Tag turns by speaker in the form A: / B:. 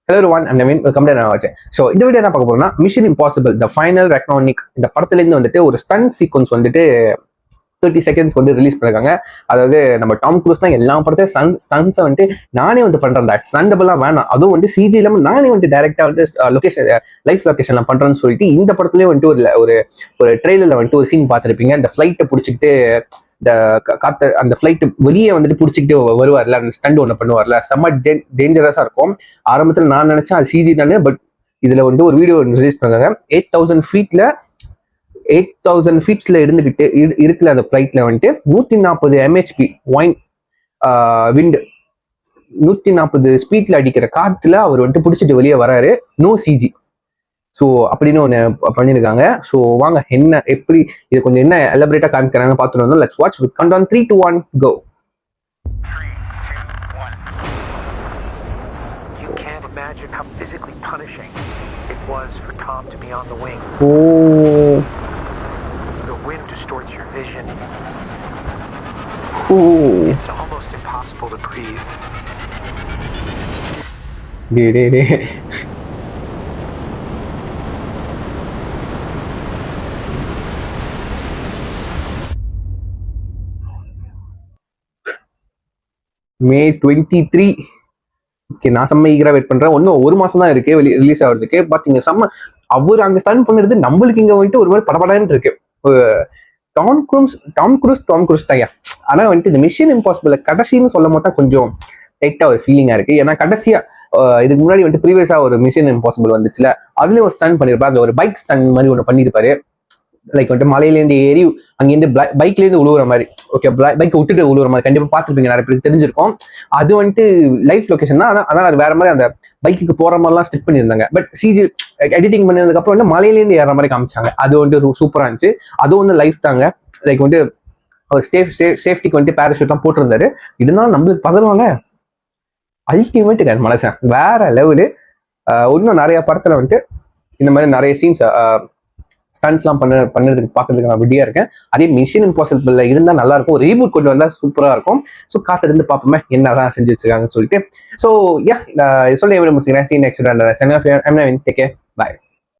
A: Hello everyone, I'm Naveen. Welcome to another watch. So இந்த video என்ன பார்க்க போறோம்னா மிஷன் இம்பாசிபிள் த ஃபைனல் ரெக்னானிக் இந்த படத்துலேருந்து வந்துட்டு ஒரு ஸ்டன்ட் சீக்வன்ஸ் வந்துட்டு 30 செகண்ட்ஸ் வந்து ரிலீஸ் பண்ணிருக்காங்க. அதாவது நம்ம டாம் க்ரூஸ் தான் எல்லா படத்தையும் ஸ்டன்ஸை வந்துட்டு நானே வந்து பண்றேன், ஸ்டண்டபிள்லாம் வேணாம், அதுவும் வந்து சிஜி இல்லாமல் நானே வந்து டைரக்டா வந்து லொகேஷன் லைஃப் லொகேஷன்ல பண்றேன்னு சொல்லிட்டு இந்த படத்துலயே வந்துட்டு ஒரு ஒரு ட்ரெயிலர்ல வந்துட்டு ஒரு சீன் பார்த்துருப்பீங்க. இந்த ஃபிளைட்டை பிடிச்சிக்கிட்டு இந்த காத்த அந்த ஃபிளைட் வெளியே வந்துட்டு பிடிச்சிக்கிட்டு வருவார்ல, அந்த ஸ்டண்ட் ஒன்று பண்ணுவார்ல, செம்ம டேஞ்சரஸா இருக்கும். ஆரம்பத்தில் நான் நினைச்சேன் அது சிஜி தானே, பட் இதுல வந்து ஒரு வீடியோ ரிலீஸ் பண்ணாங்க. 8000 ஃபீட்ஸ்ல இருந்துகிட்டு இருக்குல்ல அந்த ஃபிளைட்ல வந்துட்டு 140 MHP விண்ட் 140 ஸ்பீட்ல அடிக்கிற காத்துல அவர் வந்துட்டு பிடிச்சிட்டு வெளியே வராரு. No CG. ஸோ அப்படின்னு ஒன்று பண்ணியிருக்காங்க. ஸோ வாங்க என்ன எப்படி இது கொஞ்சம் என்ன எலபரேட்டா காமிக்கிறாங்க பார்த்துட்டு வந்தோம். Let's watch with countdown 3, 2, 1 go.
B: 3, 2, 1. You can't imagine how physically punishing it was for Tom to be on the wing.
A: Oh.
B: The wind distorts your vision.
A: Oh.
B: It's almost impossible to breathe.
A: Day May 23. Okay, நான் செம்ம ஈகரா wait பண்றேன். இன்னும் ஒரு மாசம் தான் இருக்கு release ஆகிறதுக்கு. பாத்தீங்க செம்ம அவர் அங்க ஸ்டன் பண்ணுறது நம்மளுக்கு இங்க வந்துட்டு ஒரு மாதிரி படபடன்னு இருக்கு. டாம் க்ரூஸ் தாயா. ஆனா வந்துட்டு இந்த மிஷன் இம்பாசிபிள் கடைசின்னு சொல்லும் போது தான் கொஞ்சம் டைட்டா ஒரு ஃபீலிங்கா இருக்கு. ஏன்னா கடைசியா இதுக்கு முன்னாடி வந்துட்டு ப்ரீவியஸா ஒரு மிஷன் இம்பாசிபிள் வந்துச்சுல, அதுலயும் ஒரு ஸ்டன் பண்ணிருப்பாரு. அது ஒரு பைக் ஸ்டன் மாதிரி ஒன்று பண்ணிருப்பாரு. லைக் வந்துட்டு மலையிலேருந்து ஏறி அங்கேருந்து பைக்லேருந்து உழுவுற மாதிரி. ஓகே, பைக்கை விட்டுட்டு உழுவுற மாதிரி கண்டிப்பா பார்த்துருப்பீங்க, நிறைய பேருக்கு தெரிஞ்சிருக்கும். அது வந்துட்டு லைஃப் லொகேஷன் தான். அதான் அது வேற மாதிரி அந்த பைக்குக்கு போற மாதிரிலாம் ஸ்டிச் பண்ணியிருந்தாங்க. பட் சிஜி எடிட்டிங் பண்ணதுக்கு அப்புறம் வந்து மலையிலேருந்து ஏற மாதிரி காமிச்சாங்க. அது வந்துட்டு சூப்பரா இருந்துச்சு. அதுவும் வந்து லைஃப் தாங்க. லைக் வந்துட்டு அவர் சேஃப்டிக்கு வந்துட்டு பேராஷூட்லாம் போட்டிருந்தாரு. இருந்தாலும் நம்மளுக்கு பதறவாங்க. அல்டிமேட்டுங்க அந்த மனசன் வேற லெவலு. இன்னும் நிறைய படத்துல வந்துட்டு இந்த மாதிரி நிறைய சீன்ஸ் ஸ்டன்ஸ்லாம் பண்ணுறதுக்கு பார்க்கறதுக்கு நான் விடியா இருக்கேன். அதே மிஷன் இம்பாசிபிள் இருந்தால் நல்லா இருக்கும். ஒரு ரீபூட் கொண்டு வந்தால் சூப்பராக இருக்கும். ஸோ காத்திருந்து பார்ப்போமே என்னதான் செஞ்சு வச்சிருக்காங்கன்னு சொல்லிட்டு. ஸோ யா சொல்ல எவ்வளோ முடிச்சுக்கிறேன். சீன் நெக்ஸ்ட் டேக் கேர். பாய்.